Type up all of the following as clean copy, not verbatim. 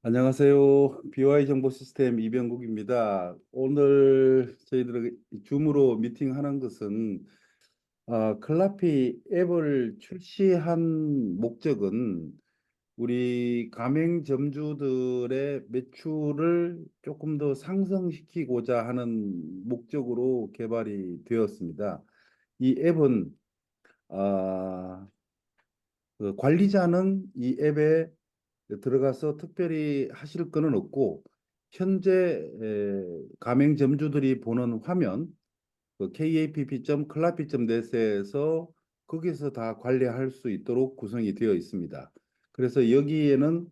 안녕하세요. BY 정보 시스템 이병국입니다. 오늘 저희들 줌으로 미팅하는 것은 클라피 앱을 출시한 목적은 우리 가맹점주들의 매출을 조금 더 상승시키고자 하는 목적으로 개발이 되었습니다. 이 앱은 아, 그 관리자는 이 앱에 들어가서 특별히 하실 거는 없고 현재 가맹점주들이 보는 화면 그 kapp.클라피.net에서 거기서 다 관리할 수 있도록 구성이 되어 있습니다. 그래서 여기에는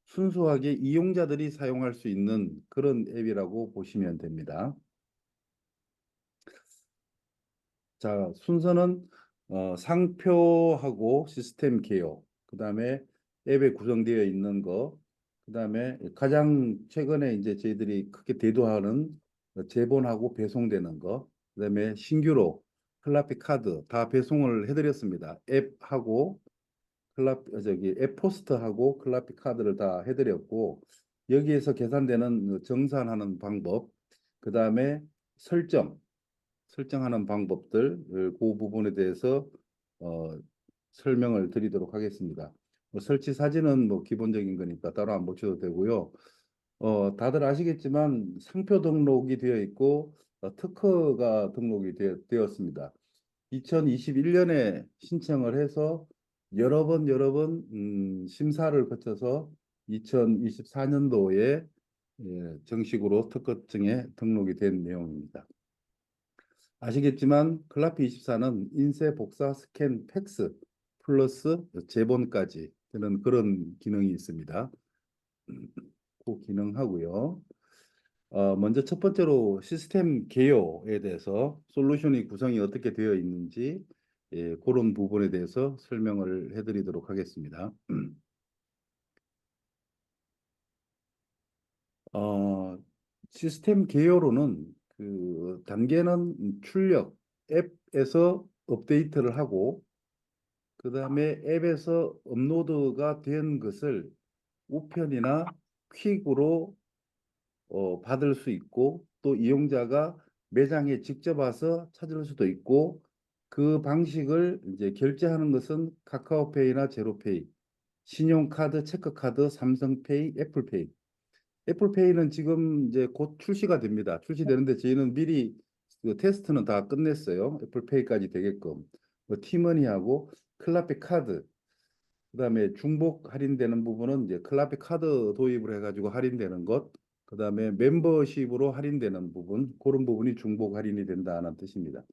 순수하게 이용자들이 사용할 수 있는 그런 앱이라고 보시면 됩니다. 자, 순서는 상표하고 시스템 개요, 그다음에 앱에 구성되어 있는 거, 그다음에 가장 최근에 이제 저희들이 크게 대두하는 제본하고 배송되는 거, 그다음에 신규로 클라피 카드 다 배송을 해드렸습니다. 앱하고 앱 포스트하고 클라피 카드를 다 해드렸고 여기에서 계산되는 정산하는 방법, 그다음에 설정 설정하는 방법들, 그 부분에 대해서 어, 설명을 드리도록 하겠습니다. 뭐 설치 사진은 뭐 기본적인 거니까 따로 안 보셔도 되고요. 다들 아시겠지만 상표 등록이 되어 있고 특허가 등록이 되었습니다. 2021년에 신청을 해서 여러 번 심사를 거쳐서 2024년도에 정식으로 특허증에 등록이 된 내용입니다. 아시겠지만 클라피24는 인쇄, 복사, 스캔, 팩스 플러스 제본까지 되는 그런 기능이 있습니다. 그 기능하고요. 먼저 첫 번째로 시스템 개요에 대해서 솔루션이 구성이 어떻게 되어 있는지 그런 부분에 대해서 설명을 해드리도록 하겠습니다. 어, 시스템 개요로는 그 단계는 출력, 앱에서 업데이트를 하고 그 다음에 앱에서 업로드가 된 것을 우편이나 퀵으로 받을 수 있고 또 이용자가 매장에 직접 와서 찾을 수도 있고 그 방식을 이제 결제하는 것은 카카오페이나 제로페이, 신용카드, 체크카드, 삼성페이, 애플페이. 애플페이는 지금 이제 곧 출시가 됩니다. 출시되는데 저희는 미리 그 테스트는 다 끝냈어요. 애플페이까지 되게끔. 뭐 티머니하고 클라피 카드, 그다음에 중복 할인되는 부분은 이제 클라피 카드 도입을 해가지고 할인되는 것, 그다음에 멤버십으로 할인되는 부분, 그런 부분이 중복 할인이 된다는 뜻입니다.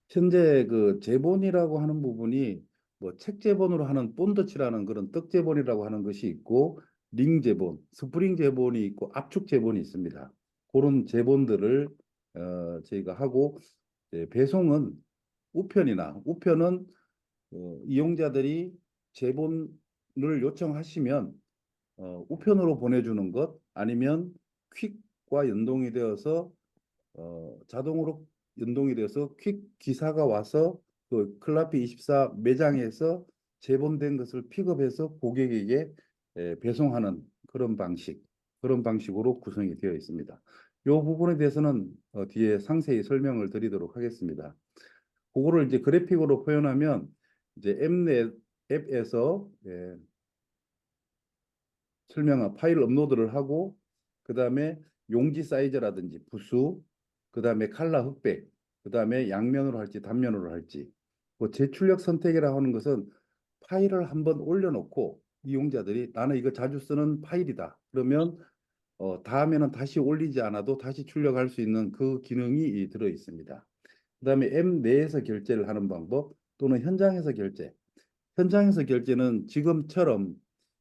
현재 그 제본이라고 하는 부분이 뭐 책제본으로 하는 본더치라는 그런 떡제본이라고 하는 것이 있고 링제본, 스프링 제본이 있고 압축 제본이 있습니다. 그런 제본들을 저희가 하고 배송은 우편은 이용자들이 제본을 요청하시면 우편으로 보내주는 것 아니면 퀵과 연동이 되어서 자동으로 연동이 돼서 퀵 기사가 와서 그 클라피24 매장에서 제본된 것을 픽업해서 고객에게 배송하는 그런 방식으로 구성이 되어 있습니다. 이 부분에 대해서는 뒤에 상세히 설명을 드리도록 하겠습니다. 그거를 이제 그래픽으로 표현하면 이제 앱에서 설명한 파일 업로드를 하고 그 다음에 용지 사이즈라든지 부수, 그 다음에 칼라 흑백, 그 다음에 양면으로 할지 단면으로 할지. 그 재출력 선택이라고 하는 것은 파일을 한번 올려놓고 이용자들이 나는 이거 자주 쓰는 파일이다. 그러면 다음에는 다시 올리지 않아도 다시 출력할 수 있는 그 기능이 들어 있습니다. 그다음에 앱 내에서 결제를 하는 방법 또는 현장에서 결제. 현장에서 결제는 지금처럼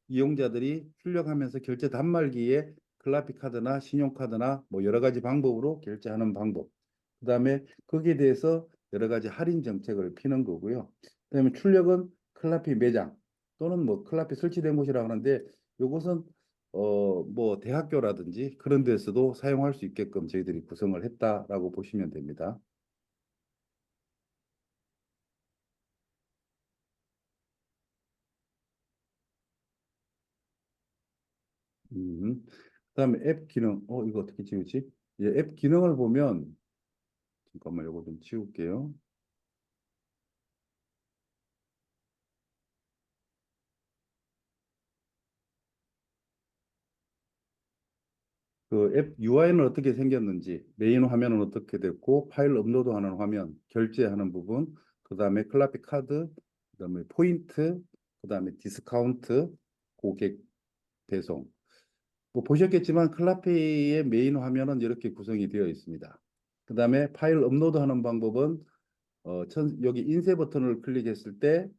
이용자들이 출력하면서 결제 단말기에 클라피 카드나 신용카드나 뭐 여러 가지 방법으로 결제하는 방법. 그다음에 거기에 대해서 여러 가지 할인 정책을 피는 거고요. 그다음에 출력은 클라피 매장 또는 뭐 클라피 설치된 곳이라고 하는데 이것은 뭐 대학교라든지 그런 데서도 사용할 수 있게끔 저희들이 구성을 했다라고 보시면 됩니다. 그다음에 앱 기능. 이거 어떻게 지우지? 예, 앱 기능을 보면 잠깐만 이거 좀 지울게요. 그 앱 UI는 어떻게 생겼는지, 메인 화면은 어떻게 됐고, 파일 업로드하는 화면, 결제하는 부분, 그다음에 클라피 카드, 그다음에 포인트, 그다음에 디스카운트, 고객 배송. 뭐 보셨겠지만 클라피의 메인 화면은 이렇게 구성이 되어 있습니다. 그다음에 파일 업로드하는 방법은 여기 인쇄 버튼을 클릭했을 때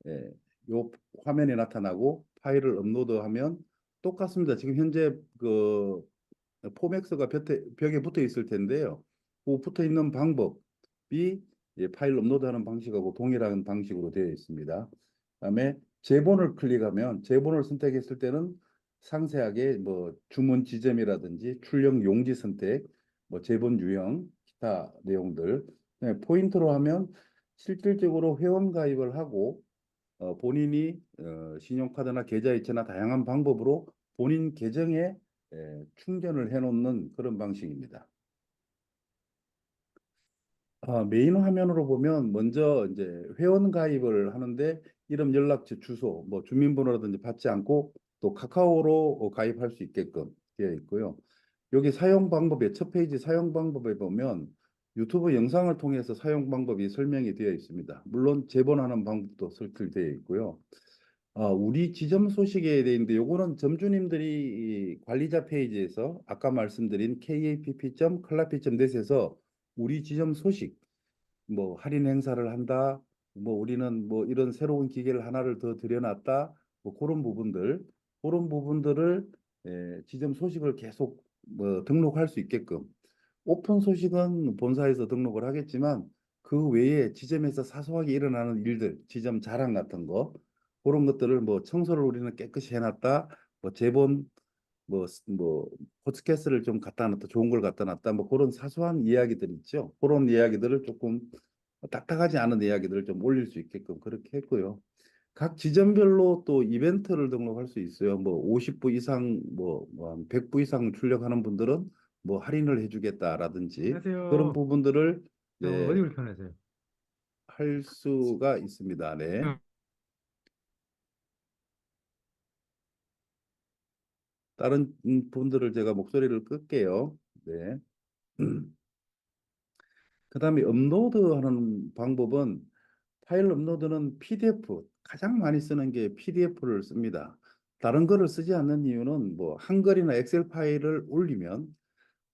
예, 요 화면이 나타나고 파일을 업로드하면 똑같습니다. 지금 현재 그 포맥스가 벽에 붙어 있을 텐데요. 그 붙어 있는 방법이 파일 업로드하는 방식하고 동일한 방식으로 되어 있습니다. 그다음에 제본을 클릭하면 제본을 선택했을 때는 상세하게 뭐 주문 지점이라든지 출력 용지 선택, 뭐 제본 유형, 기타 내용들. 그다음에 포인트로 하면 실질적으로 회원 가입을 하고 본인이 신용카드나 계좌이체나 다양한 방법으로 본인 계정에 충전을 해놓는 그런 방식입니다. 메인 화면으로 보면 먼저 이제 회원 가입을 하는데 이름, 연락처, 주소, 뭐 주민번호라든지 받지 않고 또 카카오로 가입할 수 있게끔 되어 있고요. 여기 사용 방법에 첫 페이지 사용 방법에 보면 유튜브 영상을 통해서 사용 방법이 설명이 되어 있습니다. 물론 제본하는 방법도 설명되어 있고요. 우리 지점 소식에 대해 있는데 요거는 점주님들이 이 관리자 페이지에서 아까 말씀드린 kapp.클라피.net에서 우리 지점 소식, 뭐 할인 행사를 한다, 뭐 우리는 뭐 이런 새로운 기계를 하나를 더 들여놨다, 뭐 그런 부분들을 지점 소식을 계속 뭐 등록할 수 있게끔 오픈 소식은 본사에서 등록을 하겠지만 그 외에 지점에서 사소하게 일어나는 일들, 지점 자랑 같은 거 그런 것들을 뭐 청소를 우리는 깨끗이 해놨다, 뭐 제본 뭐 포스캐스를 좀 갖다 놨다, 좋은 걸 갖다 놨다, 뭐 그런 사소한 이야기들 있죠. 그런 이야기들을 조금 딱딱하지 않은 이야기들을 좀 올릴 수 있게끔 그렇게 했고요. 각 지점별로 또 이벤트를 등록할 수 있어요. 뭐 50부 이상, 뭐 100부 이상 출력하는 분들은 뭐 할인을 해주겠다라든지 그런 안녕하세요. 부분들을 어디 네, 불편하세요? 할 수가 있습니다. 네. 응. 다른 분들을 제가 목소리를 끌게요. 네. 그다음에 업로드하는 방법은 파일 업로드는 PDF 가장 많이 쓰는 게 PDF를 씁니다. 다른 거를 쓰지 않는 이유는 뭐 한글이나 엑셀 파일을 올리면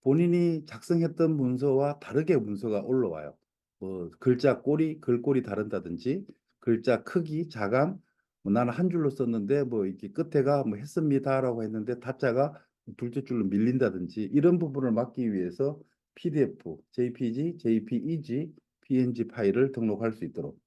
본인이 작성했던 문서와 다르게 문서가 올라와요. 뭐 글자 꼬리, 글꼴이 다른다든지 글자 크기, 자감, 뭐 나는 한 줄로 썼는데 뭐 이렇게 끝에가 뭐 했습니다라고 했는데 다자가 둘째 줄로 밀린다든지 이런 부분을 막기 위해서 PDF, JPG, JPEG, PNG 파일을 등록할 수 있도록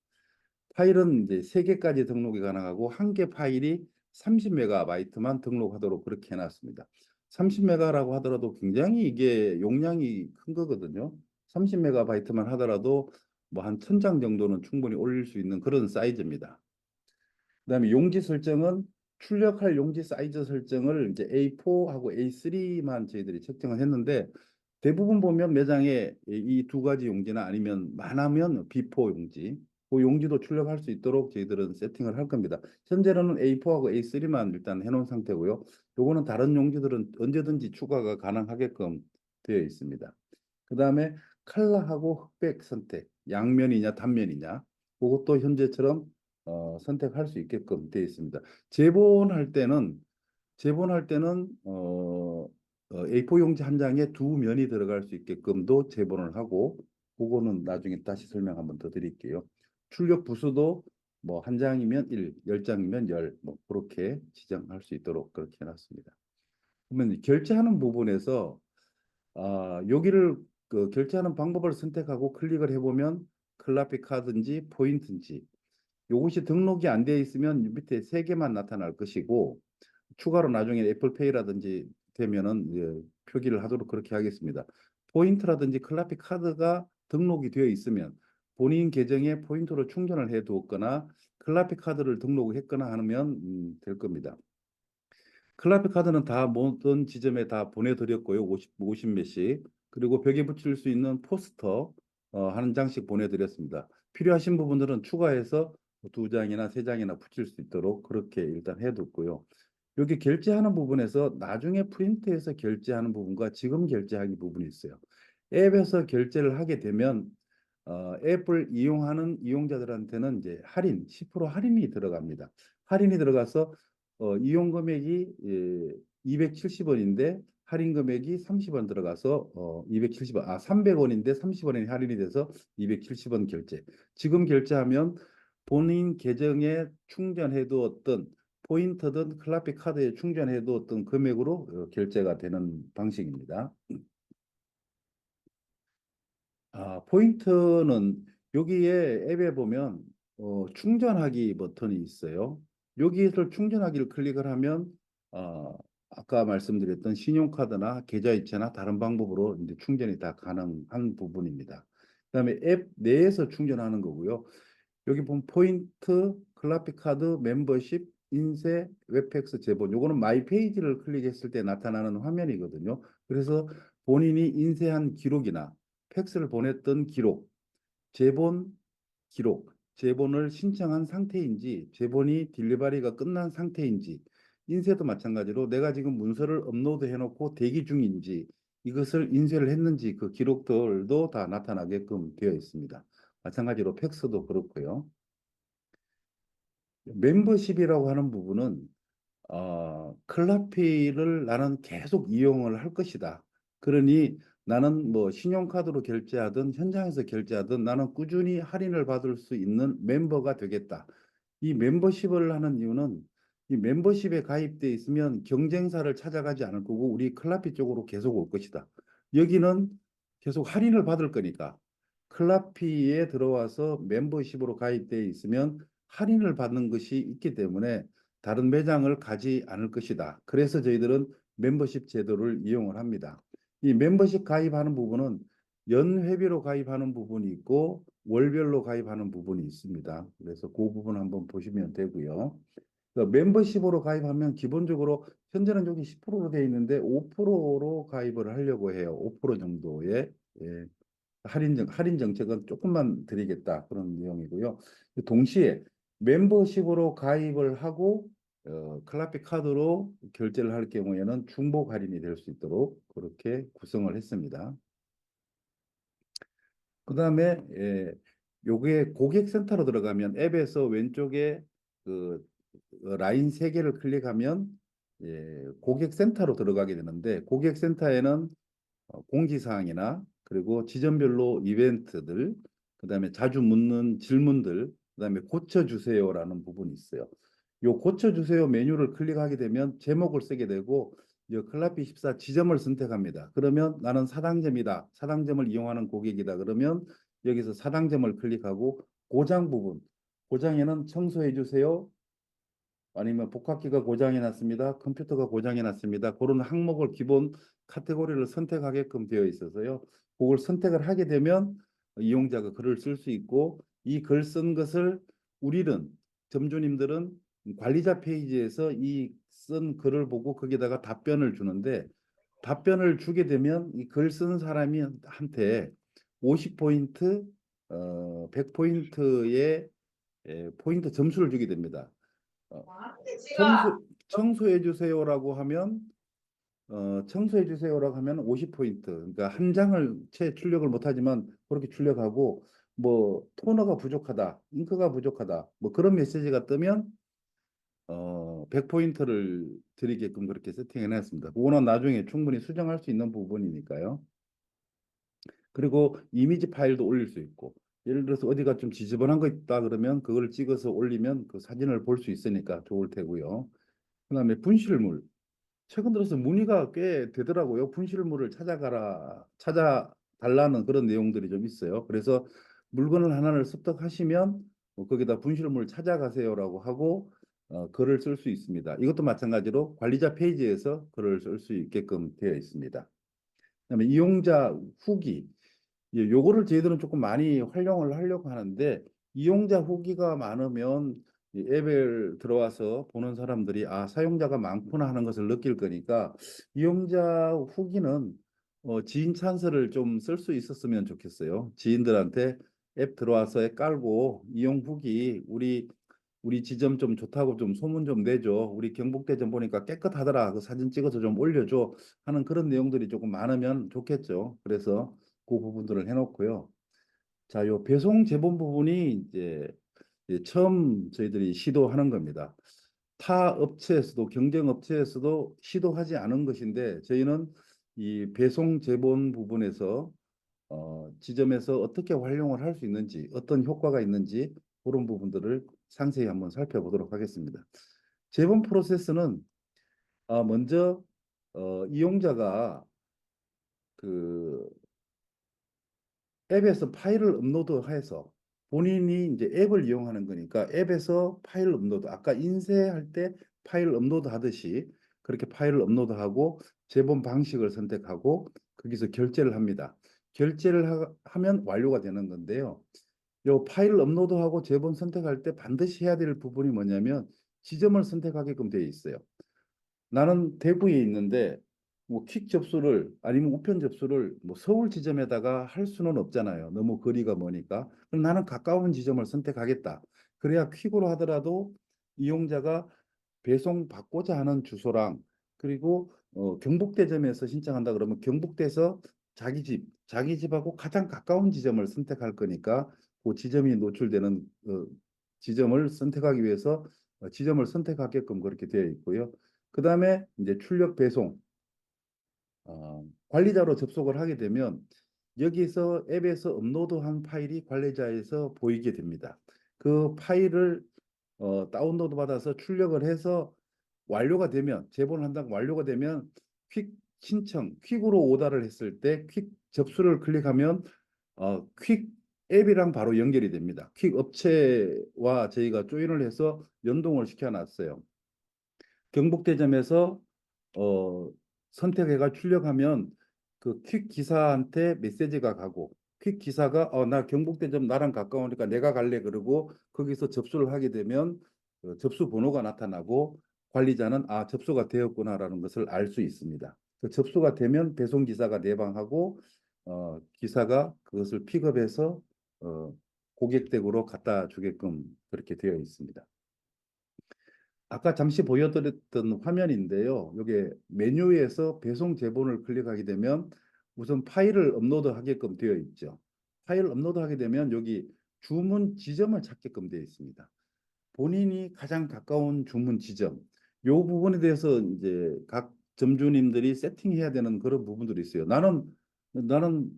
파일은 이제 3개까지 등록이 가능하고 한 개 파일이 30메가바이트만 등록하도록 그렇게 해놨습니다. 30메가라고 하더라도 굉장히 이게 용량이 큰 거거든요. 30메가바이트만 하더라도 뭐 한 1000장 정도는 충분히 올릴 수 있는 그런 사이즈입니다. 그다음에 용지 설정은 출력할 용지 사이즈 설정을 이제 A4하고 A3만 저희들이 책정을 했는데 대부분 보면 매장에 이 두 가지 용지나 아니면 많으면 B4 용지, 그 용지도 출력할 수 있도록 저희들은 세팅을 할 겁니다. 현재로는 A4하고 A3만 일단 해놓은 상태고요. 요거는 다른 용지들은 언제든지 추가가 가능하게끔 되어 있습니다. 그다음에 칼라하고 흑백 선택, 양면이냐 단면이냐, 그것도 현재처럼 선택할 수 있게끔 되어 있습니다. 제본할 때는 A4 용지 한 장에 두 면이 들어갈 수 있게끔도 제본을 하고 그거는 나중에 다시 설명 한번 더 드릴게요. 출력 부수도 뭐 한 장이면 1, 10장이면 10, 뭐 그렇게 지정할 수 있도록 그렇게 해놨습니다. 그러면 결제하는 부분에서 여기를 그 결제하는 방법을 선택하고 클릭을 해보면 클라피 카드인지 포인트인지 요것이 등록이 안 되어 있으면 밑에 세 개만 나타날 것이고 추가로 나중에 애플페이라든지 되면은 이제 표기를 하도록 그렇게 하겠습니다. 포인트라든지 클라피 카드가 등록이 되어 있으면 본인 계정에 포인트로 충전을 해 두었거나 클라피 카드를 등록했거나 하면 될 겁니다. 클라피 카드는 다 모든 지점에 다 보내드렸고요. 50 몇씩. 그리고 벽에 붙일 수 있는 포스터 한 장씩 보내드렸습니다. 필요하신 부분들은 추가해서 두 장이나 세 장이나 붙일 수 있도록 그렇게 일단 해뒀고요. 여기 결제하는 부분에서 나중에 프린트해서 결제하는 부분과 지금 결제하기 부분이 있어요. 앱에서 결제를 하게 되면 앱을 이용하는 이용자들한테는 이제 할인, 10% 할인이 들어갑니다. 할인이 들어가서 이용 금액이 270원인데 할인 금액이 30원 들어가서 270원, 300원인데 30원이 할인이 돼서 270원 결제. 지금 결제하면 본인 계정에 충전해 두었던 포인트든 클라피 카드에 충전해 두었던 금액으로 결제가 되는 방식입니다. 포인트는 여기에 앱에 보면 충전하기 버튼이 있어요. 여기에서 충전하기를 클릭을 하면 아까 말씀드렸던 신용카드나 계좌이체나 다른 방법으로 이제 충전이 다 가능한 부분입니다. 그다음에 앱 내에서 충전하는 거고요. 여기 보면 포인트, 클라피카드, 멤버십, 인쇄, 웹팩스 제본. 요거는 마이 페이지를 클릭했을 때 나타나는 화면이거든요. 그래서 본인이 인쇄한 기록이나 팩스를 보냈던 기록, 제본 기록, 제본을 신청한 상태인지, 제본이 딜리버리가 끝난 상태인지, 인쇄도 마찬가지로 내가 지금 문서를 업로드 해놓고 대기 중인지, 이것을 인쇄를 했는지 그 기록들도 다 나타나게끔 되어 있습니다. 마찬가지로 팩스도 그렇고요. 멤버십이라고 하는 부분은 클라피를 나는 계속 이용을 할 것이다. 그러니 나는 뭐 신용카드로 결제하든 현장에서 결제하든 나는 꾸준히 할인을 받을 수 있는 멤버가 되겠다. 이 멤버십을 하는 이유는 이 멤버십에 가입돼 있으면 경쟁사를 찾아가지 않을 거고 우리 클라피 쪽으로 계속 올 것이다. 여기는 계속 할인을 받을 거니까 클라피에 들어와서 멤버십으로 가입돼 있으면 할인을 받는 것이 있기 때문에 다른 매장을 가지 않을 것이다. 그래서 저희들은 멤버십 제도를 이용을 합니다. 이 멤버십 가입하는 부분은 연회비로 가입하는 부분이 있고 월별로 가입하는 부분이 있습니다. 그래서 그 부분 한번 보시면 되고요. 멤버십으로 가입하면 기본적으로 현재는 여기 10%로 되어 있는데 5%로 가입을 하려고 해요. 5% 정도의 예, 할인 정책은 조금만 드리겠다 그런 내용이고요. 동시에 멤버십으로 가입을 하고 클라피 카드로 결제를 할 경우에는 중복 할인이 될 수 있도록 그렇게 구성을 했습니다. 그다음에 요게 고객센터로 들어가면 앱에서 왼쪽에 그 라인 세 개를 클릭하면 고객센터로 들어가게 되는데 고객센터에는 공지사항이나 그리고 지점별로 이벤트들, 그다음에 자주 묻는 질문들, 그다음에 고쳐주세요라는 부분이 있어요. 요 고쳐주세요 메뉴를 클릭하게 되면 제목을 쓰게 되고 이 클라피 14 지점을 선택합니다. 그러면 나는 사당점이다. 사당점을 이용하는 고객이다. 그러면 여기서 사당점을 클릭하고 고장 부분, 고장에는 청소해 주세요. 아니면 복합기가 고장이 났습니다. 컴퓨터가 고장이 났습니다. 그런 항목을 기본 카테고리를 선택하게끔 되어 있어서요. 그걸 선택을 하게 되면 이용자가 글을 쓸 수 있고 이 글 쓴 것을 우리는 점주님들은 관리자 페이지에서 이 쓴 글을 보고 거기다가 답변을 주는데 답변을 주게 되면 이 글 쓴 사람이 한테 50포인트, 100포인트의 포인트 점수를 주게 됩니다. 어, 청소해 주세요라고 하면 청소해 주세요라고 하면 50포인트. 그러니까 한 장을 채 출력을 못하지만 그렇게 출력하고 뭐 토너가 부족하다, 잉크가 부족하다, 뭐 그런 메시지가 뜨면 100포인트를 드리게끔 그렇게 세팅해 놨습니다. 그거는 나중에 충분히 수정할 수 있는 부분이니까요. 그리고 이미지 파일도 올릴 수 있고 예를 들어서 어디가 좀 지저분한 거 있다 그러면 그걸 찍어서 올리면 그 사진을 볼 수 있으니까 좋을 테고요. 그다음에 분실물. 최근 들어서 문의가 꽤 되더라고요. 분실물을 찾아달라는 그런 내용들이 좀 있어요. 그래서 물건을 하나를 습득하시면 거기다 분실물을 찾아가세요라고 하고 글을 쓸 수 있습니다. 이것도 마찬가지로 관리자 페이지에서 글을 쓸 수 있게끔 되어 있습니다. 그다음에 이용자 후기. 예, 요거를 저희들은 조금 많이 활용을 하려고 하는데 이용자 후기가 많으면 이 앱을 들어와서 보는 사람들이 아, 사용자가 많구나 하는 것을 느낄 거니까 이용자 후기는 지인 찬스를 좀 쓸 수 있었으면 좋겠어요. 지인들한테 앱 들어와서 앱 깔고 이용 후기 우리 지점 좀 좋다고 좀 소문 좀 내줘. 우리 경북대점 보니까 깨끗하더라. 그 사진 찍어서 좀 올려줘. 하는 그런 내용들이 조금 많으면 좋겠죠. 그래서 그 부분들을 해놓고요. 자, 요 배송 제본 부분이 이제 처음 저희들이 시도하는 겁니다. 타 업체에서도 경쟁 업체에서도 시도하지 않은 것인데 저희는 이 배송 제본 부분에서 지점에서 어떻게 활용을 할 수 있는지 어떤 효과가 있는지 그런 부분들을 상세히 한번 살펴보도록 하겠습니다. 제본 프로세스는 먼저 이용자가 그 앱에서 파일을 업로드해서 본인이 이제 앱을 이용하는 거니까 앱에서 파일 업로드 아까 인쇄할 때 파일 업로드 하듯이 그렇게 파일을 업로드하고 제본 방식을 선택하고 거기서 결제를 합니다. 결제를 하면 완료가 되는 건데요. 요 파일 업로드하고 제본 선택할 때 반드시 해야 될 부분이 뭐냐면 지점을 선택하게끔 되어 있어요. 나는 대구에 있는데 뭐 퀵 접수를 아니면 우편 접수를 뭐 서울 지점에다가 할 수는 없잖아요. 너무 거리가 머니까. 그럼 나는 가까운 지점을 선택하겠다. 그래야 퀵으로 하더라도 이용자가 배송 받고자 하는 주소랑 그리고 경북대점에서 신청한다 그러면 경북대에서 자기 집하고 가장 가까운 지점을 선택할 거니까 그 지점이 노출되는 지점을 선택하기 위해서 지점을 선택하게끔 그렇게 되어 있고요. 그 다음에 이제 출력 배송 관리자로 접속을 하게 되면 여기서 앱에서 업로드한 파일이 관리자에서 보이게 됩니다. 그 파일을 다운로드 받아서 출력을 해서 완료가 되면 제본을 한다고 완료가 되면 퀵 신청, 퀵으로 오다를 했을 때 퀵 접수를 클릭하면 퀵 앱이랑 바로 연결이 됩니다. 퀵 업체와 저희가 조인을 해서 연동을 시켜놨어요. 경북대점에서 어, 선택해가 출력하면 그 퀵 기사한테 메시지가 가고 퀵 기사가 나 경북대점 나랑 가까우니까 내가 갈래 그러고 거기서 접수를 하게 되면 접수 번호가 나타나고 관리자는 접수가 되었구나라는 것을 알 수 있습니다. 그 접수가 되면 배송 기사가 내방하고 기사가 그것을 픽업해서 어, 고객 댁으로 갖다 주게끔 그렇게 되어 있습니다. 아까 잠시 보여드렸던 화면인데요. 이게 메뉴에서 배송 제본을 클릭하게 되면 우선 파일을 업로드하게끔 되어 있죠. 파일을 업로드하게 되면 여기 주문 지점을 찾게끔 되어 있습니다. 본인이 가장 가까운 주문 지점. 이 부분에 대해서 이제 각 점주님들이 세팅해야 되는 그런 부분들이 있어요. 나는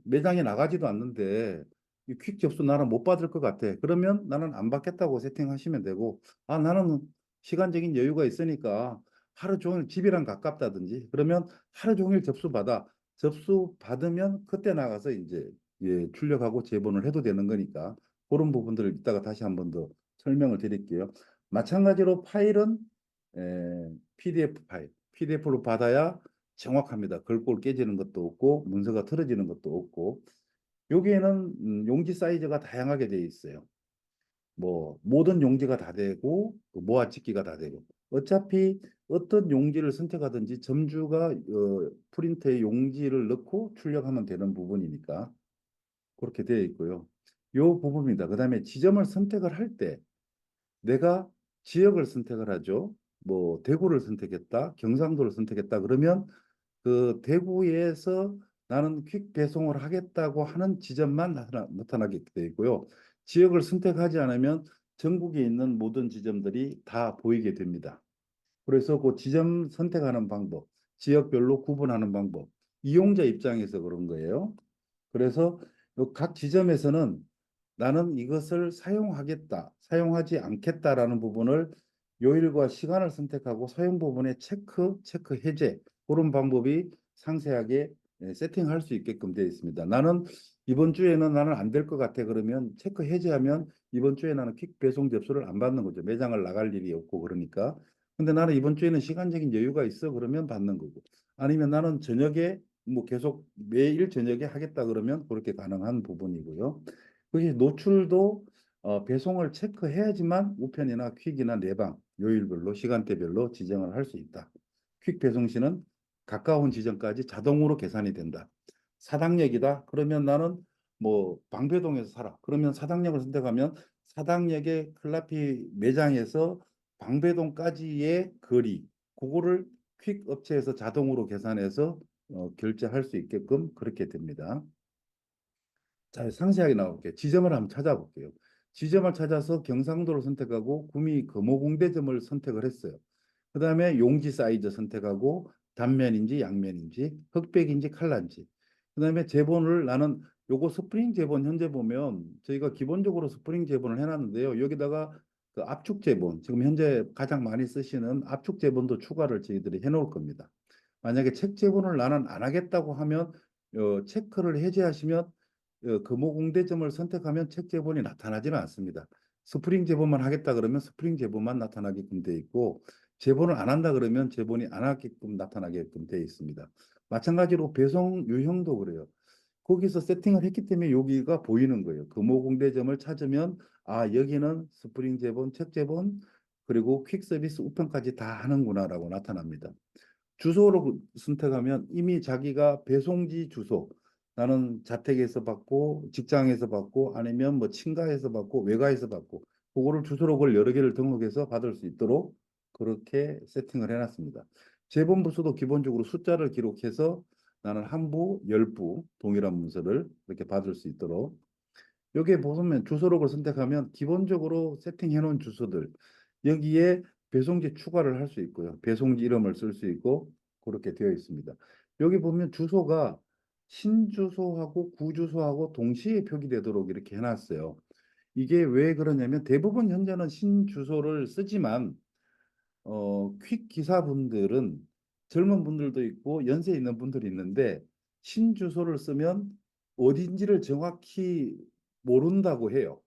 매장에 나가지도 않는데 이 퀵 접수 나는 못 받을 것 같아. 그러면 나는 안 받겠다고 세팅하시면 되고, 나는 시간적인 여유가 있으니까 하루 종일 집이랑 가깝다든지 그러면 하루 종일 접수 받아. 접수 받으면 그때 나가서 이제 출력하고 제본을 해도 되는 거니까 그런 부분들을 이따가 다시 한 번 더 설명을 드릴게요. 마찬가지로 파일은 PDF 파일, PDF로 받아야 정확합니다. 글꼴 깨지는 것도 없고 문서가 틀어지는 것도 없고 여기에는 용지 사이즈가 다양하게 되어 있어요. 뭐 모든 용지가 다 되고 또 모아찍기가 다 되고 어차피 어떤 용지를 선택하든지 점주가 프린터에 용지를 넣고 출력하면 되는 부분이니까 그렇게 되어 있고요. 이 부분입니다. 그다음에 지점을 선택을 할 때 내가 지역을 선택을 하죠. 뭐 대구를 선택했다, 경상도를 선택했다 그러면 그 대구에서 나는 퀵 배송을 하겠다고 하는 지점만 나타나게 되어 있고요. 지역을 선택하지 않으면 전국에 있는 모든 지점들이 다 보이게 됩니다. 그래서 그 지점 선택하는 방법, 지역별로 구분하는 방법, 이용자 입장에서 그런 거예요. 그래서 각 지점에서는 나는 이것을 사용하겠다, 사용하지 않겠다라는 부분을 요일과 시간을 선택하고 사용 부분에 체크 해제 그런 방법이 상세하게 세팅할 수 있게끔 되어 있습니다. 나는 이번 주에는 나는 안 될 것 같아 그러면 체크 해제하면 이번 주에 나는 퀵 배송 접수를 안 받는 거죠. 매장을 나갈 일이 없고 그러니까. 근데 나는 이번 주에는 시간적인 여유가 있어 그러면 받는 거고. 아니면 나는 저녁에 뭐 계속 매일 저녁에 하겠다 그러면 그렇게 가능한 부분이고요. 그게 노출도 배송을 체크해야지만 우편이나 퀵이나 내방, 요일별로, 시간대별로 지정을 할 수 있다. 퀵 배송 시는 가까운 지점까지 자동으로 계산이 된다. 사당역이다. 그러면 나는 뭐 방배동에서 살아. 그러면 사당역을 선택하면 사당역의 클라피 매장에서 방배동까지의 거리, 그거를 퀵 업체에서 자동으로 계산해서 결제할 수 있게끔 그렇게 됩니다. 자, 상세하게 나올게요. 지점을 한번 찾아볼게요. 지점을 찾아서 경상도를 선택하고 구미 금호공대점을 선택을 했어요. 그 다음에 용지 사이즈 선택하고 단면인지 양면인지 흑백인지 칼라인지 그 다음에 제본을 나는 요거 스프링 제본 현재 보면 저희가 기본적으로 스프링 제본을 해놨는데요. 여기다가 그 압축 제본 지금 현재 가장 많이 쓰시는 압축 제본도 추가를 저희들이 해놓을 겁니다. 만약에 책 제본을 나는 안 하겠다고 하면 체크를 해제하시면 금호공대점을 선택하면 책 제본이 나타나지는 않습니다. 스프링 제본만 하겠다 그러면 스프링 제본만 나타나게끔 돼 있고 제본을 안 한다 그러면 제본이 안 하게끔 나타나게끔 되어 있습니다. 마찬가지로 배송 유형도 그래요. 거기서 세팅을 했기 때문에 여기가 보이는 거예요. 금호공대점을 찾으면 아 여기는 스프링 제본, 책 제본 그리고 퀵 서비스 우편까지 다 하는구나라고 나타납니다. 주소를 선택하면 이미 자기가 배송지 주소 나는 자택에서 받고 직장에서 받고 아니면 뭐 친가에서 받고 외가에서 받고 그거를 주소로 그걸 여러 개를 등록해서 받을 수 있도록 그렇게 세팅을 해놨습니다. 제본 부수도 기본적으로 숫자를 기록해서 나는 한 부, 10부 동일한 문서를 이렇게 받을 수 있도록 여기에 보시면 주소록을 선택하면 기본적으로 세팅해 놓은 주소들 여기에 배송지 추가를 할 수 있고요. 배송지 이름을 쓸 수 있고 그렇게 되어 있습니다. 여기 보면 주소가 신주소하고 구주소하고 동시에 표기되도록 이렇게 해놨어요. 이게 왜 그러냐면 대부분 현재는 신주소를 쓰지만 퀵 기사분들은 젊은 분들도 있고 연세 있는 분들이 있는데 신주소를 쓰면 어딘지를 정확히 모른다고 해요.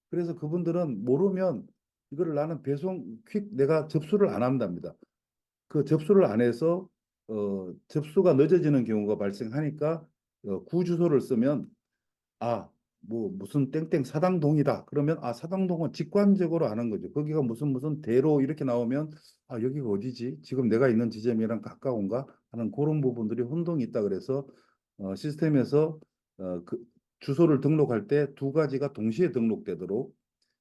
그래서 그분들은 모르면 이거를 나는 배송 퀵 내가 접수를 안 한답니다. 그 접수를 안 해서 접수가 늦어지는 경우가 발생하니까 구주소를 쓰면 아, 뭐 무슨 땡땡 사당동이다. 그러면 아, 사당동은 직관적으로 아는 거죠. 거기가 무슨 대로 이렇게 나오면 아, 여기가 어디지? 지금 내가 있는 지점이랑 가까운가? 하는 그런 부분들이 혼동이 있다 그래서 시스템에서 그 주소를 등록할 때 두 가지가 동시에 등록되도록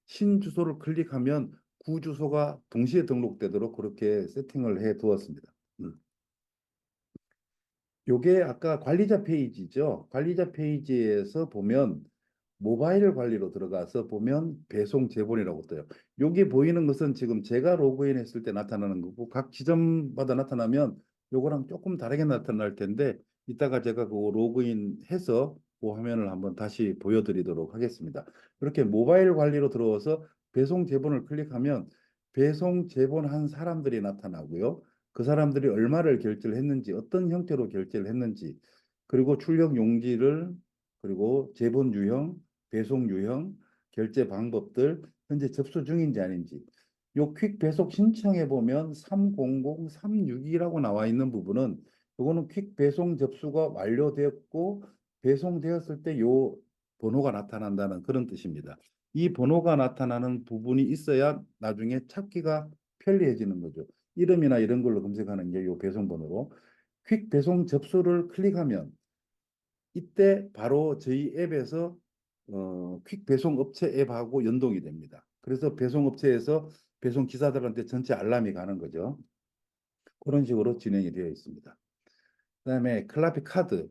신주소를 클릭하면 구주소가 동시에 등록되도록 그렇게 세팅을 해 두었습니다. 요게 아까 관리자 페이지죠. 관리자 페이지에서 보면 모바일 관리로 들어가서 보면 배송 제본이라고 떠요. 여기 보이는 것은 지금 제가 로그인 했을 때 나타나는 거고 각 지점마다 나타나면 요거랑 조금 다르게 나타날 텐데 이따가 제가 그 로그인 해서 그 화면을 한번 다시 보여드리도록 하겠습니다. 이렇게 모바일 관리로 들어와서 배송 제본을 클릭하면 배송 제본한 사람들이 나타나고요. 그 사람들이 얼마를 결제를 했는지 어떤 형태로 결제를 했는지 그리고 출력 용지를 그리고 제본 유형 배송 유형, 결제 방법들, 현재 접수 중인지 아닌지. 요 퀵 배송 신청해 보면 300362라고 나와 있는 부분은 요거는 퀵 배송 접수가 완료되었고 배송되었을 때 요 번호가 나타난다는 그런 뜻입니다. 이 번호가 나타나는 부분이 있어야 나중에 찾기가 편리해지는 거죠. 이름이나 이런 걸로 검색하는 게 요 배송 번호로 퀵 배송 접수를 클릭하면 이때 바로 저희 앱에서 퀵 배송 업체 앱하고 연동이 됩니다. 그래서 배송 업체에서 배송 기사들한테 전체 알람이 가는 거죠. 그런 식으로 진행이 되어 있습니다. 그다음에 클라피 카드.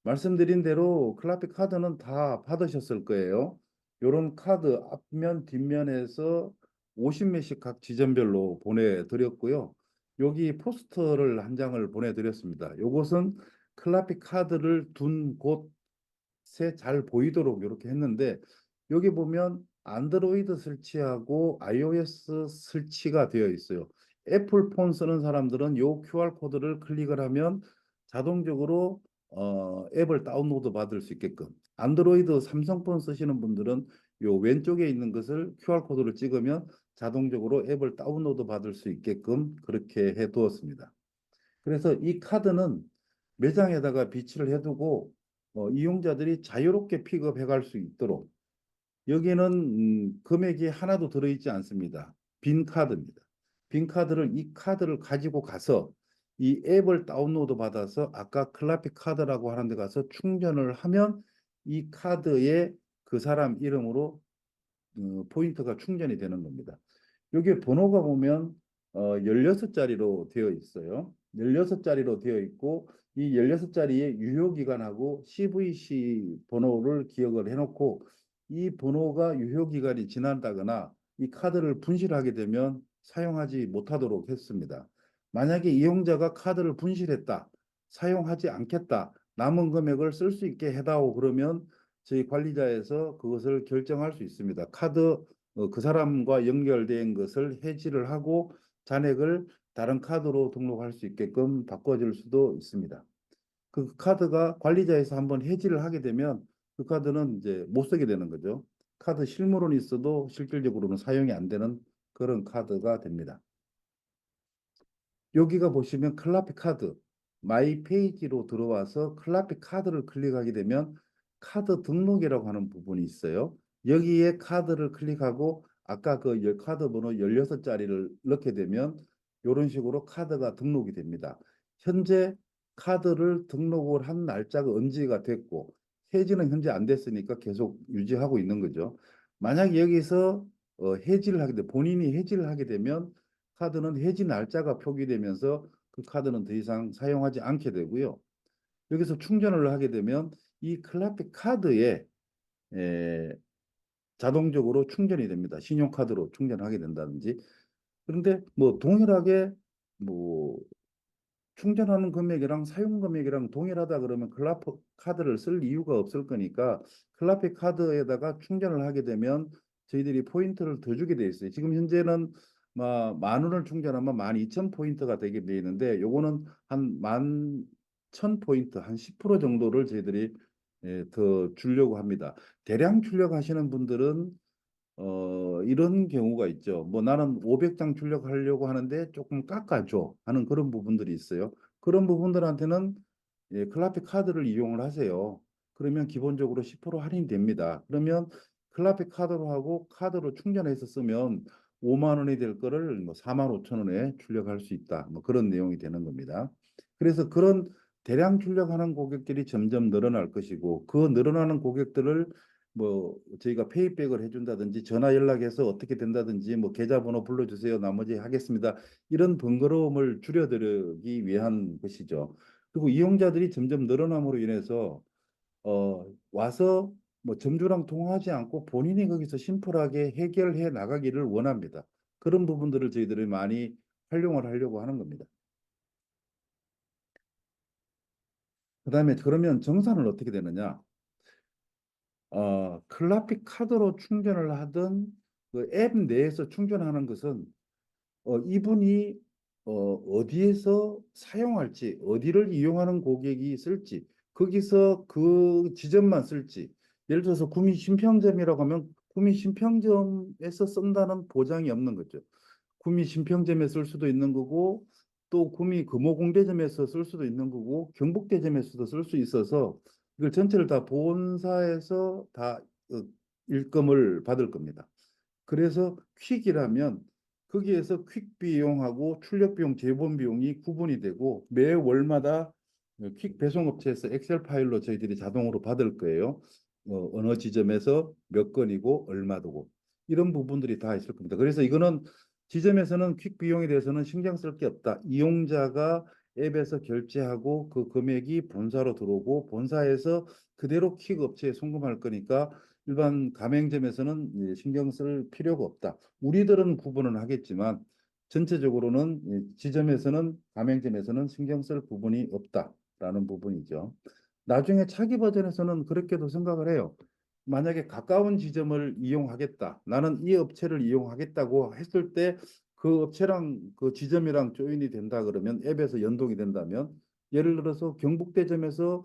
말씀드린 대로 클라피 카드는 다 받으셨을 거예요. 이런 카드 앞면 뒷면에서 50매씩 각 지점별로 보내드렸고요. 여기 포스터를 한 장을 보내드렸습니다. 이것은 클라피 카드를 둔 곳에 잘 보이도록 이렇게 했는데 여기 보면 안드로이드 설치하고 iOS 설치가 되어 있어요. 애플 폰 쓰는 사람들은 이 QR 코드를 클릭을 하면 자동적으로 앱을 다운로드 받을 수 있게끔 안드로이드 삼성폰 쓰시는 분들은 요 왼쪽에 있는 것을 QR 코드를 찍으면 자동적으로 앱을 다운로드 받을 수 있게끔 그렇게 해 두었습니다. 그래서 이 카드는 매장에다가 비치를 해두고 이용자들이 자유롭게 픽업해 갈 수 있도록 여기는 금액이 하나도 들어있지 않습니다. 빈 카드입니다. 빈 카드를 이 카드를 가지고 가서 이 앱을 다운로드 받아서 아까 클라피 카드라고 하는 데 가서 충전을 하면 이 카드에 그 사람 이름으로 포인트가 충전이 되는 겁니다. 여기 번호가 보면 16자리로 되어 있어요. 16자리로 되어 있고 이 16자리의 유효기간하고 CVC 번호를 기억을 해놓고 이 번호가 유효기간이 지난다거나 이 카드를 분실하게 되면 사용하지 못하도록 했습니다. 만약에 이용자가 카드를 분실했다, 사용하지 않겠다, 남은 금액을 쓸 수 있게 해다오 그러면 저희 관리자에서 그것을 결정할 수 있습니다. 카드 그 사람과 연결된 것을 해지를 하고 잔액을 다른 카드로 등록할 수 있게끔 바꿔줄 수도 있습니다. 그 카드가 관리자에서 한번 해지를 하게 되면 그 카드는 이제 못 쓰게 되는 거죠. 카드 실물은 있어도 실질적으로는 사용이 안 되는 그런 카드가 됩니다. 여기가 보시면 클라피 카드 마이 페이지로 들어와서 클라피 카드를 클릭하게 되면 카드 등록이라고 하는 부분이 있어요. 여기에 카드를 클릭하고 아까 그 카드 번호 16자리를 넣게 되면 이런 식으로 카드가 등록이 됩니다. 현재 카드를 등록을 한 날짜가 언제가 됐고 해지는 현재 안 됐으니까 계속 유지하고 있는 거죠. 만약 여기서 해지를 하게 돼 본인이 해지를 하게 되면 카드는 해지 날짜가 표기되면서 그 카드는 더 이상 사용하지 않게 되고요. 여기서 충전을 하게 되면 이 클라피 카드에 에, 자동적으로 충전이 됩니다. 신용카드로 충전하게 된다든지. 그런데 뭐 동일하게 뭐 충전하는 금액이랑 사용 금액이랑 동일하다 그러면 클라피 카드를 쓸 이유가 없을 거니까 클라피 카드에다가 충전을 하게 되면 저희들이 포인트를 더 주게 돼 있어요. 지금 현재는 10,000원을 충전하면 12,000포인트가 되게 돼 있는데 요거는 한 11,000포인트 한 10% 정도를 저희들이 더 주려고 합니다. 대량 출력하시는 분들은 이런 경우가 있죠. 뭐 나는 500장 출력하려고 하는데 조금 깎아줘 하는 그런 부분들이 있어요. 그런 부분들한테는 클라피 카드를 이용을 하세요. 그러면 기본적으로 10% 할인됩니다. 그러면 클라피 카드로 하고 카드로 충전해서 쓰면 5만 원이 될 거를 뭐 4만 5천 원에 출력할 수 있다. 뭐 그런 내용이 되는 겁니다. 그래서 그런 대량 출력하는 고객들이 점점 늘어날 것이고 그 늘어나는 고객들을 뭐 저희가 페이백을 해준다든지 전화 연락해서 어떻게 된다든지 뭐 계좌번호 불러주세요 나머지 하겠습니다 이런 번거로움을 줄여드리기 위한 것이죠. 그리고 이용자들이 점점 늘어남으로 인해서 와서 뭐 점주랑 통화하지 않고 본인이 거기서 심플하게 해결해 나가기를 원합니다. 그런 부분들을 저희들이 많이 활용을 하려고 하는 겁니다. 그다음에 그러면 정산은 어떻게 되느냐? 클라픽 카드로 충전을 하든 그 앱 내에서 충전하는 것은 이분이 어디에서 사용할지, 어디를 이용하는 고객이 쓸지, 거기서 그 지점만 쓸지, 예를 들어서 구미 신평점이라고 하면 구미 신평점에서 쓴다는 보장이 없는 거죠. 구미 신평점에 쓸 수도 있는 거고, 또 구미 금호공대점에서 쓸 수도 있는 거고, 경북대점에서도 쓸 수 있어서 이걸 전체를 다 본사에서 다 일금을 받을 겁니다. 그래서 퀵이라면 거기에서 퀵 비용하고 출력 비용, 재본 비용이 구분이 되고 매 월마다 퀵 배송업체에서 엑셀 파일로 저희들이 자동으로 받을 거예요. 어느 지점에서 몇 건이고 얼마도고 이런 부분들이 다 있을 겁니다. 그래서 이거는 지점에서는 퀵 비용에 대해서는 신경 쓸 게 없다. 이용자가 앱에서 결제하고 그 금액이 본사로 들어오고 본사에서 그대로 퀵 업체에 송금할 거니까 일반 가맹점에서는 신경 쓸 필요가 없다. 우리들은 구분은 하겠지만 전체적으로는 지점에서는 가맹점에서는 신경 쓸 부분이 없다라는 부분이죠. 나중에 차기 버전에서는 그렇게도 생각을 해요. 만약에 가까운 지점을 이용하겠다. 나는 이 업체를 이용하겠다고 했을 때 그 업체랑 그 지점이랑 조인이 된다 그러면 앱에서 연동이 된다면 예를 들어서 경북대점에서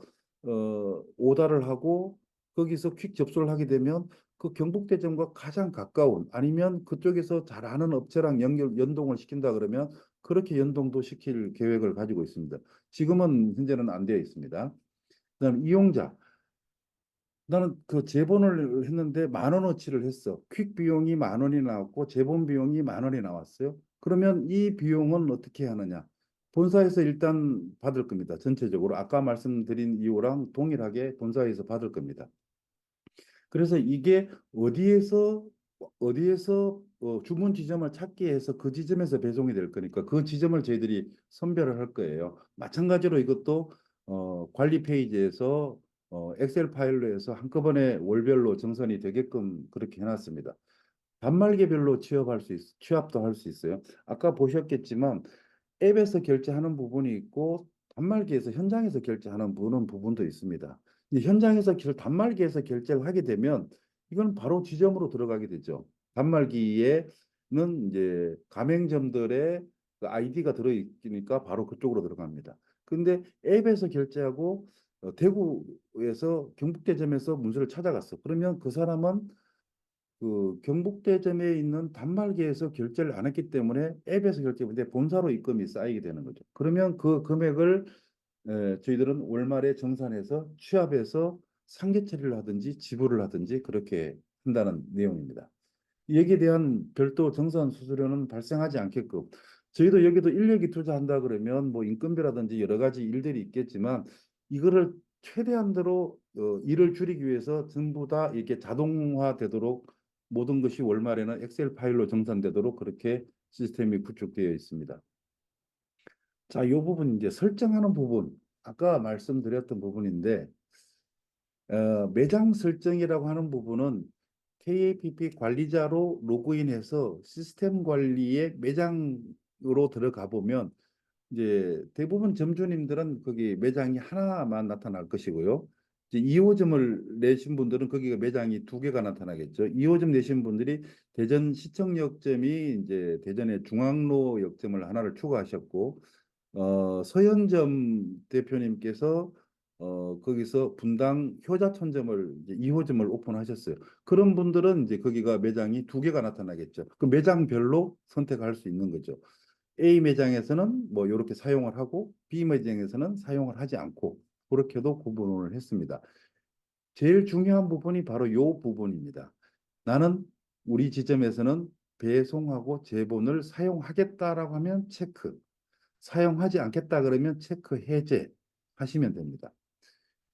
오다를 하고 거기서 퀵 접수를 하게 되면 그 경북대점과 가장 가까운 아니면 그쪽에서 잘 아는 업체랑 연동을 시킨다 그러면 그렇게 연동도 시킬 계획을 가지고 있습니다. 지금은 현재는 안 되어 있습니다. 그다음 이용자. 나는 그 재본을 했는데 10,000원어치를 했어. 퀵 비용이 10,000원이 나왔고 재본 비용이 10,000원이 나왔어요. 그러면 이 비용은 어떻게 하느냐? 본사에서 일단 받을 겁니다. 전체적으로 아까 말씀드린 이유랑 동일하게 본사에서 받을 겁니다. 그래서 이게 어디에서 주문 지점을 찾기 위해서 그 지점에서 배송이 될 거니까 그 지점을 저희들이 선별을 할 거예요. 마찬가지로 이것도 관리 페이지에서 엑셀 파일로 해서 한꺼번에 월별로 정산이 되게끔 그렇게 해놨습니다. 단말기별로 취합도 할 수 있어요. 아까 보셨겠지만 앱에서 결제하는 부분이 있고 단말기에서 현장에서 결제하는 부분도 있습니다. 근데 단말기에서 결제를 하게 되면 이건 바로 지점으로 들어가게 되죠. 단말기에는 이제 가맹점들의 그 아이디가 들어있으니까 바로 그쪽으로 들어갑니다. 근데 앱에서 결제하고 대구에서 경북대점에서 문서를 찾아갔어. 그러면 그 사람은 그 경북대점에 있는 단말기에서 결제를 안 했기 때문에 앱에서 결제인데 본사로 입금이 쌓이게 되는 거죠. 그러면 그 금액을 저희들은 월말에 정산해서 취합해서 상계 처리를 하든지 지불을 하든지 그렇게 한다는 내용입니다. 여기에 대한 별도 정산 수수료는 발생하지 않게끔 저희도 여기도 인력이 투자한다 그러면 뭐 인건비라든지 여러 가지 일들이 있겠지만 이거를 최대한대로 일을 줄이기 위해서 전부 다 이렇게 자동화되도록 모든 것이 월말에는 엑셀 파일로 정산되도록 그렇게 시스템이 구축되어 있습니다. 자, 이 부분 이제 설정하는 부분 아까 말씀드렸던 부분인데 매장 설정이라고 하는 부분은 KAPP 관리자로 로그인해서 시스템 관리에 매장으로 들어가 보면 이제 대부분 점주님들은 거기 매장이 하나만 나타날 것이고요. 이제 2호점을 내신 분들은 거기가 매장이 두 개가 나타나겠죠. 2호점 내신 분들이 대전 시청역점이 이제 대전의 중앙로 역점을 하나를 추가하셨고 서현점 대표님께서 거기서 분당 효자촌점을 이제 2호점을 오픈하셨어요. 그런 분들은 이제 거기가 매장이 두 개가 나타나겠죠. 그 매장별로 선택할 수 있는 거죠. A 매장에서는 뭐 이렇게 사용을 하고 B 매장에서는 사용을 하지 않고 그렇게도 구분을 했습니다. 제일 중요한 부분이 바로 이 부분입니다. 나는 우리 지점에서는 배송하고 제본을 사용하겠다라고 하면 체크, 사용하지 않겠다 그러면 체크 해제 하시면 됩니다.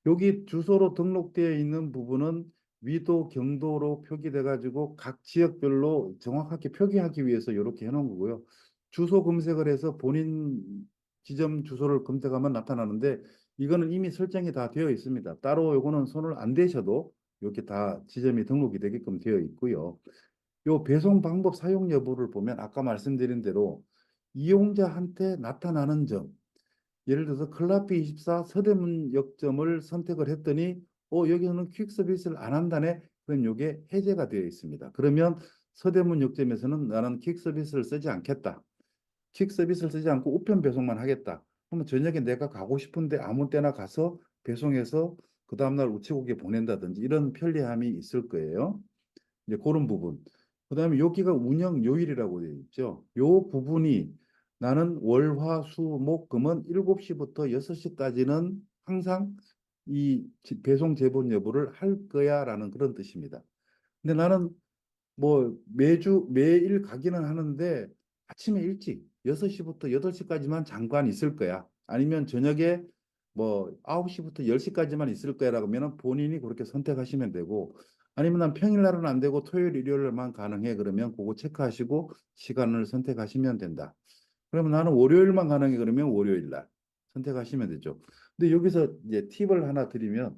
여기 주소로 등록되어 있는 부분은 위도, 경도로 표기돼 가지고 각 지역별로 정확하게 표기하기 위해서 이렇게 해놓은 거고요. 주소 검색을 해서 본인 지점 주소를 검색하면 나타나는데 이거는 이미 설정이 다 되어 있습니다. 따로 요거는 손을 안 대셔도 이렇게 다 지점이 등록이 되게끔 되어 있고요. 요 배송 방법 사용 여부를 보면 아까 말씀드린 대로 이용자한테 나타나는 점, 예를 들어서 클라피24 서대문역점을 선택을 했더니 여기서는 퀵 서비스를 안 한다네. 그럼 이게 해제가 되어 있습니다. 그러면 서대문역점에서는 나는 퀵 서비스를 쓰지 않겠다. 퀵 서비스를 쓰지 않고 우편 배송만 하겠다. 그러면 저녁에 내가 가고 싶은데 아무 때나 가서 배송해서 그 다음날 우체국에 보낸다든지 이런 편리함이 있을 거예요. 이제 그런 부분. 그다음에 여기가 운영 요일이라고 되어 있죠. 요 부분이 나는 월, 화, 수, 목, 금은 7시부터 6시까지는 항상 이 배송 제본 여부를 할 거야라는 그런 뜻입니다. 근데 나는 뭐 매일 가기는 하는데 아침에 일찍 6시부터 8시까지만 잠깐 있을 거야. 아니면 저녁에 뭐 9시부터 10시까지만 있을 거야라고 하면 본인이 그렇게 선택하시면 되고 아니면 난 평일날은 안 되고 토요일, 일요일만 가능해 그러면 그거 체크하시고 시간을 선택하시면 된다. 그러면 나는 월요일만 가능해 그러면 월요일 날 선택하시면 되죠. 근데 여기서 이제 팁을 하나 드리면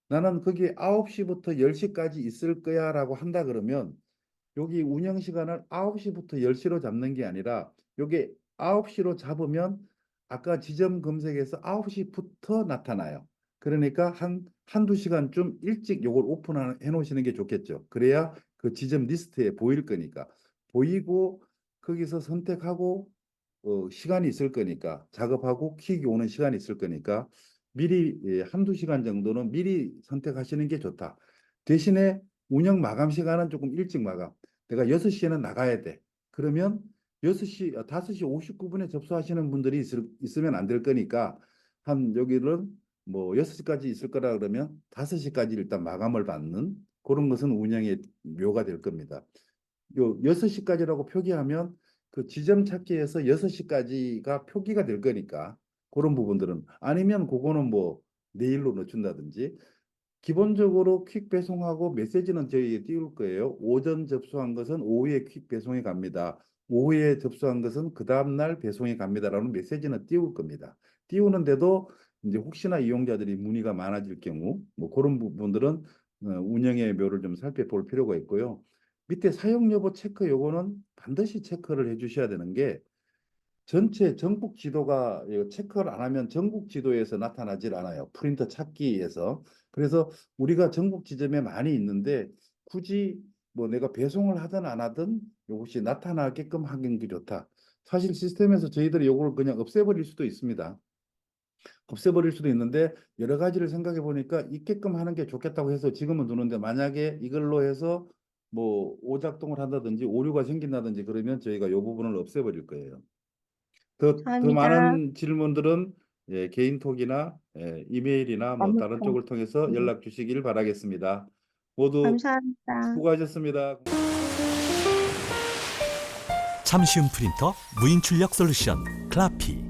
나는 거기 9시부터 10시까지 있을 거야라고 한다 그러면 여기 운영 시간을 9시부터 10시로 잡는 게 아니라 여기 9시로 잡으면 아까 지점 검색에서 9시부터 나타나요. 그러니까 한두 시간쯤 일찍 요걸 오픈해 놓으시는 게 좋겠죠. 그래야 그 지점 리스트에 보일 거니까. 보이고 거기서 선택하고 시간이 있을 거니까 작업하고 킥이 오는 시간이 있을 거니까 미리 한두 시간 정도는 미리 선택하시는 게 좋다. 대신에 운영 마감 시간은 조금 일찍 마감. 내가 6시에는 나가야 돼. 그러면 5시 59분에 접수하시는 분들이 있으면 안 될 거니까 한 여기는 뭐 6시까지 있을 거라 그러면 5시까지 일단 마감을 받는 그런 것은 운영의 묘가 될 겁니다. 요 6시까지라고 표기하면 그 지점 찾기에서 6시까지가 표기가 될 거니까 그런 부분들은 아니면 그거는 뭐 내일로 늦춘다든지 기본적으로 퀵 배송하고 메시지는 저희에 띄울 거예요. 오전 접수한 것은 오후에 퀵 배송이 갑니다. 오후에 접수한 것은 그 다음날 배송이 갑니다라는 메시지는 띄울 겁니다. 띄우는데도 이제 혹시나 이용자들이 문의가 많아질 경우 뭐 그런 부분들은 운영의 묘를 좀 살펴볼 필요가 있고요. 밑에 사용 여부 체크 요거는 반드시 체크를 해 주셔야 되는 게 전체 전국 지도가 이거 체크를 안 하면 전국 지도에서 나타나질 않아요. 프린터 찾기에서. 그래서 우리가 전국 지점에 많이 있는데 굳이 뭐 내가 배송을 하든 안 하든 이것이 나타나게끔 하는 게 좋다. 사실 시스템에서 저희들이 이걸 그냥 없애버릴 수도 있습니다. 없애버릴 수도 있는데 여러 가지를 생각해 보니까 있게끔 하는 게 좋겠다고 해서 지금은 두는데 만약에 이걸로 해서 뭐 오작동을 한다든지 오류가 생긴다든지 그러면 저희가 이 부분을 없애버릴 거예요. 더 감사합니다. 많은 질문들은 개인톡이나 이메일이나 뭐 다른 업무통. 쪽을 통해서 네. 연락 주시길 바라겠습니다. 모두 감사합니다. 수고하셨습니다. 참 쉬운 프린터 무인 출력 솔루션 클라피.